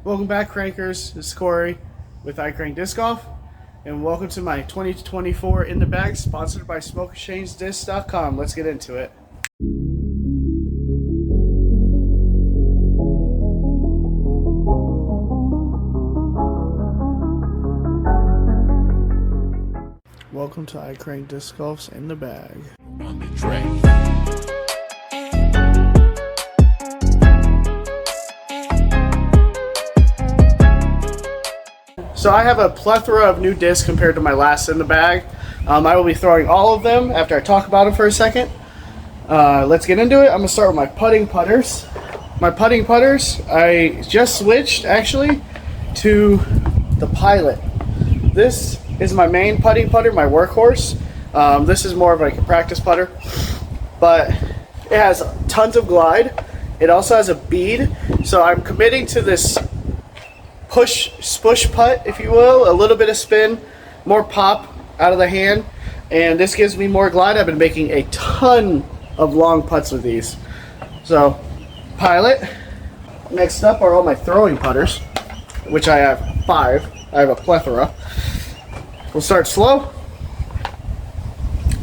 Welcome back, Crankers. This is Corey with iCrankDG, and welcome to my 2024 In the Bag, sponsored by SmokeExchangeDiscs.com. Let's get into it. Welcome to iCrankDG's In the Bag. On the track. So I have a plethora of new discs compared to my last In the Bag. I will be throwing all of them after I talk about them for a second. Let's get into it. I'm going to start with my putting putters. My putting putters, I just switched actually to the Pilot. This is my main putting putter, my workhorse. This is more of like a practice putter, but it has tons of glide. It also has a bead, so I'm committing to this spush putt, if you will, a little bit of spin, more pop out of the hand, and this gives me more glide. I've been making a ton of long putts with these. So, Pilot. Next up are all my throwing putters, which I have 5. I have a plethora. We'll start slow.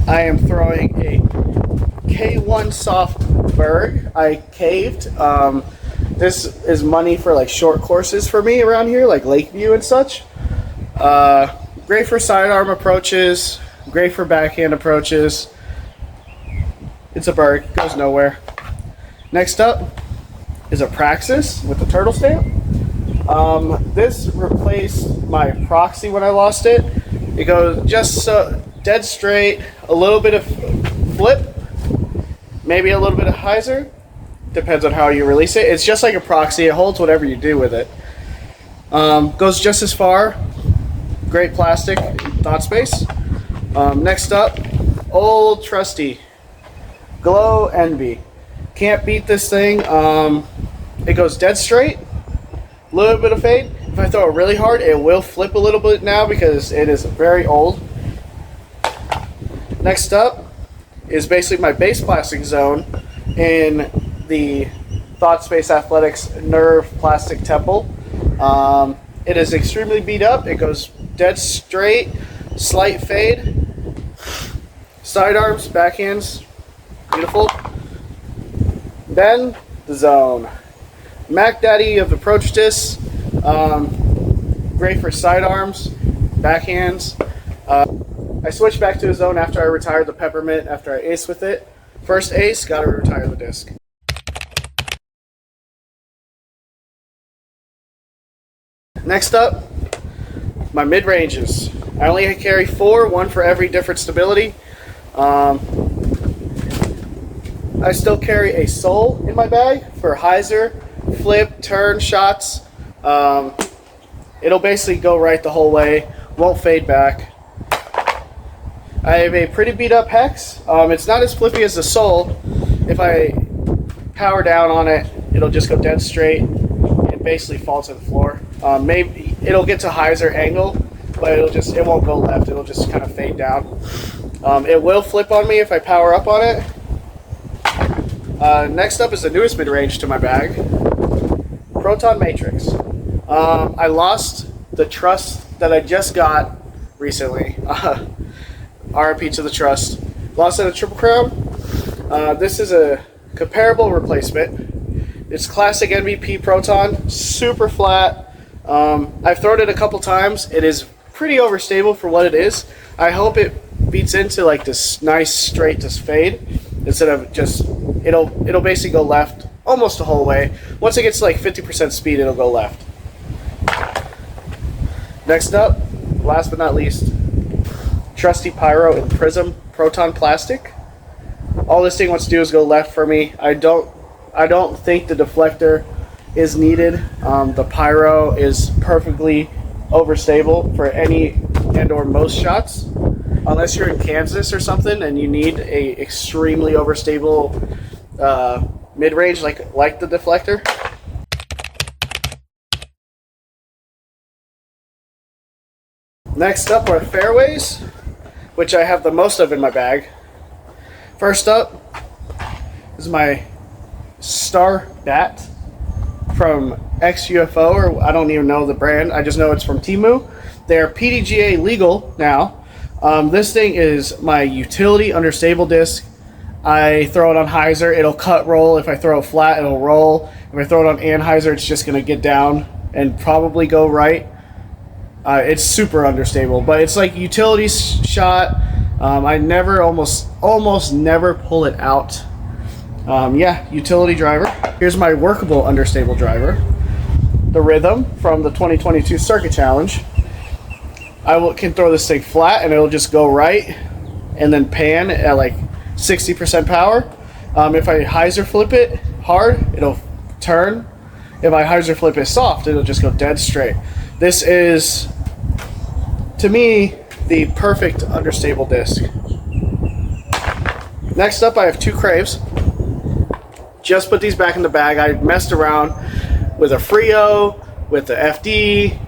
I am throwing a K1 Soft Berg. I caved. This is money for like short courses for me around here, like Lakeview and such. Great for sidearm approaches, great for backhand approaches. It's a Berg, goes nowhere. Next up is a Praxis with the turtle stamp. This replaced my Proxy when I lost it. It goes just dead straight, a little bit of flip, maybe a little bit of hyzer. Depends on how you release it. It's just like a Proxy. It holds whatever you do with it. Goes just as far. Great plastic, thought space. Next up, old trusty Glow Envy. Can't beat this thing. It goes dead straight. A little bit of fade. If I throw it really hard, it will flip a little bit now because it is very old. Next up is basically my base plastic zone in the Thought Space Athletics Nerve Plastic Temple. It is extremely beat up. It goes dead straight, slight fade, sidearms, backhands, beautiful. Then the zone. Mac Daddy of Approach Discs, great for sidearms, backhands. I switched back to the zone after I retired the Peppermint, after I aced with it. First ace, gotta retire the disc. Next up, my mid-ranges. I only carry 4, 1 for every different stability. I still carry a Soul in my bag for hyzer, flip, turn shots. It'll basically go right the whole way, won't fade back. I have a pretty beat up Hex. It's not as flippy as the Soul. If I power down on it, it'll just go dead straight and basically fall to the floor. Maybe it'll get to hyzer angle, but it won't go left. It'll just kind of fade down. It will flip on me if I power up on it. Next up is the newest mid-range to my bag, Proton Matrix. I lost the Trust that I just got recently. RIP to the Trust. Lost it at Triple Crown. This is a comparable replacement. It's classic MVP Proton, super flat. I've thrown it a couple times. It is pretty overstable for what it is. I hope it beats into like this nice straight to fade instead of just it'll basically go left almost the whole way. Once it gets to like 50% speed, it'll go left. Next up, last but not least, Trusty Pyro in Prism Proton Plastic. All this thing wants to do is go left for me. I don't think the deflector is needed. The Pyro is perfectly overstable for any and or most shots, unless you're in Kansas or something and you need a extremely overstable mid-range like the deflector. Next up are fairways, which I have the most of in my bag. First up is my Star Bat from X UFO, or I don't even know the brand. I just know it's from Temu. They're PDGA legal now. This thing is my utility understable disc. I throw it on hyzer, it'll cut roll. If I throw it flat, it'll roll. If I throw it on anhyzer, it's just going to get down and probably go right. It's super understable, but it's like utility shot. I never, almost never pull it out. Yeah, utility driver. Here's my workable understable driver. The Rhythm from the 2022 Circuit Challenge. Can throw this thing flat and it'll just go right and then pan at like 60% power. If I hyzer flip it hard, it'll turn. If I hyzer flip it soft, it'll just go dead straight. This is, to me, the perfect understable disc. Next up, I have two Craves. Just put these back in the bag. I messed around with a Frio, with the FD,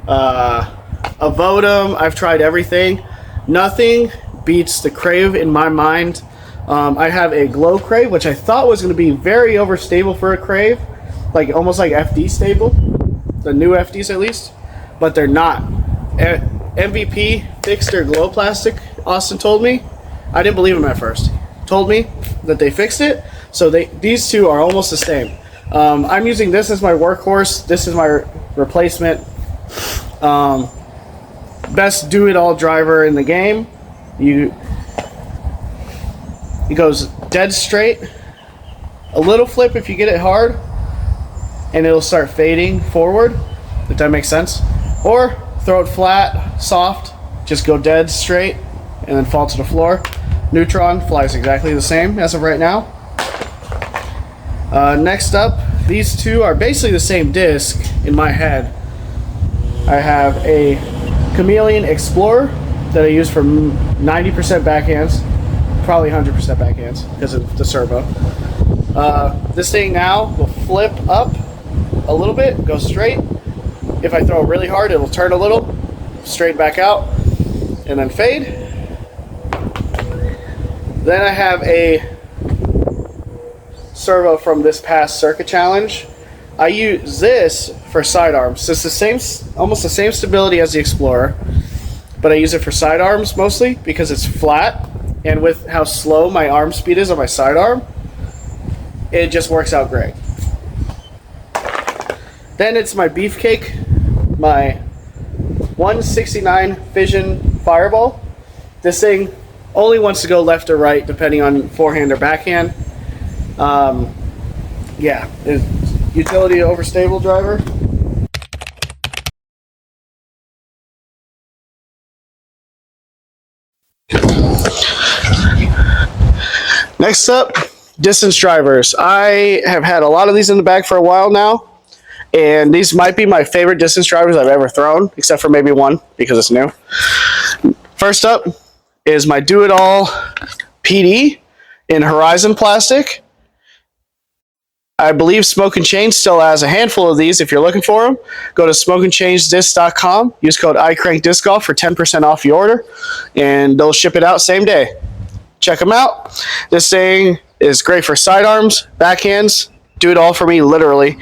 a Vodum. I've tried everything. Nothing beats the Crave in my mind. I have a Glow Crave, which I thought was going to be very overstable for a Crave, like almost like FD stable, the new FDs at least, but they're not. MVP fixed their glow plastic. Austin told me. I didn't believe him at first. Told me that they fixed it. So these two are almost the same. I'm using this as my workhorse. This is my replacement. Best do-it-all driver in the game. It goes dead straight. A little flip if you get it hard, and it'll start fading forward, if that makes sense. Or throw it flat, soft, just go dead straight, and then fall to the floor. Neutron flies exactly the same as of right now. Next up, these two are basically the same disc in my head. I have a Chameleon Explorer that I use for 90% backhands, probably 100% backhands because of the servo. This thing now will flip up a little bit, go straight. If I throw it really hard, it'll turn a little, straight back out, and then fade. Then I have a servo from this past Circuit Challenge. I use this for sidearms. So it's the same, almost the same stability as the Explorer, but I use it for sidearms mostly because it's flat, and with how slow my arm speed is on my sidearm, it just works out great. Then it's my Beefcake, my 169 Fission Fireball. This thing only wants to go left or right depending on forehand or backhand. Yeah, utility overstable driver. Next up, distance drivers. I have had a lot of these in the bag for a while now, and these might be my favorite distance drivers I've ever thrown, except for maybe one because it's new. First up is my Do-It-All PD in Horizon plastic. I believe Smoke and Change still has a handful of these. If you're looking for them, go to smokeandchangedisc.com. Use code iCrankDiscGolf for 10% off your order, and they'll ship it out same day. Check them out. This thing is great for sidearms, backhands. Do it all for me, literally.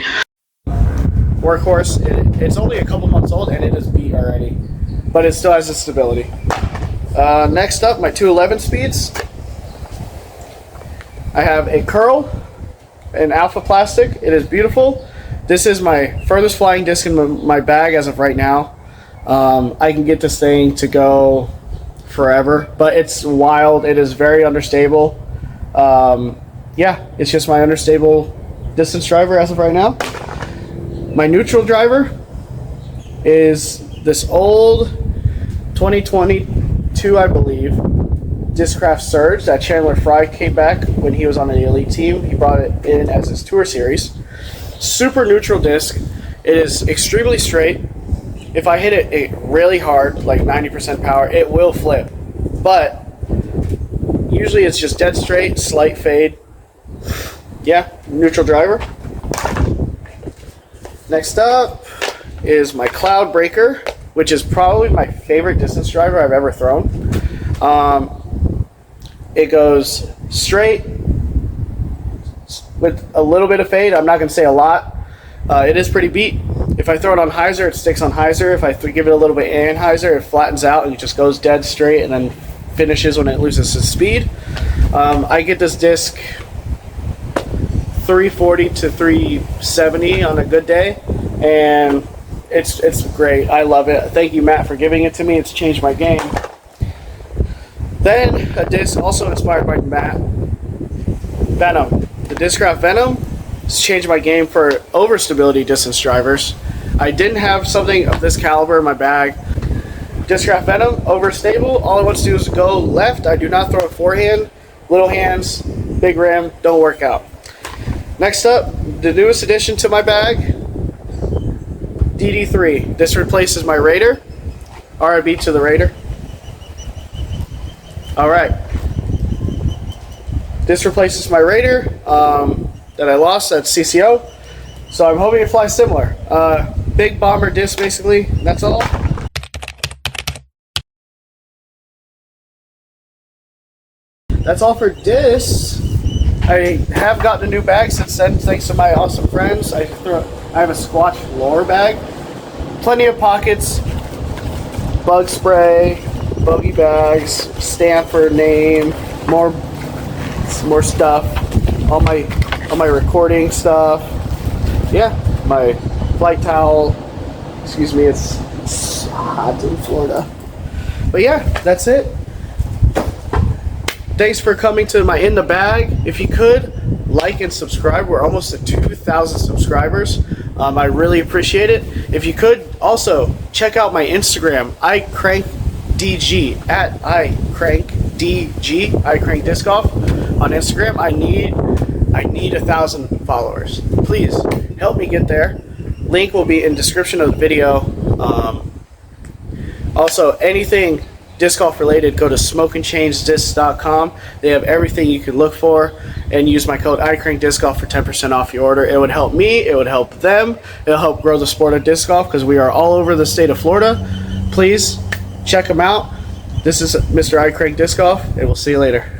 Workhorse. It's only a couple months old, and it is beat already, but it still has the stability. Next up, my 211 speeds. I have a Curl in Alpha plastic. It is beautiful. This is my furthest flying disc in my bag as of right now. I can get this thing to go forever, but it's wild. It is very understable. Yeah, it's just my understable distance driver as of right now. My neutral driver is this old 2022, I believe, Discraft Surge that Chandler Fry came back when he was on the Elite team. He brought it in as his tour series. Super neutral disc. It is extremely straight. If I hit it really hard, like 90% power, it will flip. But usually it's just dead straight, slight fade. Yeah, neutral driver. Next up is my Cloud Breaker, which is probably my favorite distance driver I've ever thrown. It goes straight with a little bit of fade. I'm not going to say a lot. It is pretty beat. If I throw it on hyzer, it sticks on hyzer. If I give it a little bit anhyzer, it flattens out and it just goes dead straight and then finishes when it loses its speed. I get this disc 340 to 370 on a good day, and it's great. I love it. Thank you, Matt, for giving it to me. It's changed my game. Then a disc also inspired by Matt, Venom. The Discraft Venom has changed my game for overstability distance drivers. I didn't have something of this caliber in my bag. Discraft Venom, overstable. All I want to do is go left. I do not throw it forehand. Little hands, big rim, don't work out. Next up, the newest addition to my bag, DD3. This replaces my Raider. RIB to the Raider. Alright. This replaces my Raider that I lost at CCO. So I'm hoping to fly similar. Big bomber disc basically, that's all. That's all for discs. I have gotten a new bag since then, thanks to my awesome friends. I have a Squatch floor bag. Plenty of pockets, bug spray, bogey bags, Stanford name, more stuff, all my recording stuff. Yeah, my flight towel. Excuse me, it's hot in Florida. But yeah, that's it. Thanks for coming to my In the Bag. If you could, like and subscribe. We're almost at 2,000 subscribers. I really appreciate it. If you could, also check out my Instagram, iCrankDG, at iCrankDG, iCrankDiscGolf on Instagram. I need 1,000 followers. Please help me get there. Link will be in description of the video. Also, anything disc golf related, go to smokingchainsdisc.com. They have everything you could look for, and use my code iCrankDiscGolf for 10% off your order. It would help me, it would help them, it'll help grow the sport of disc golf because we are all over the state of Florida. Please check them out. This is Mr. iCrankDiscGolf, and we'll see you later.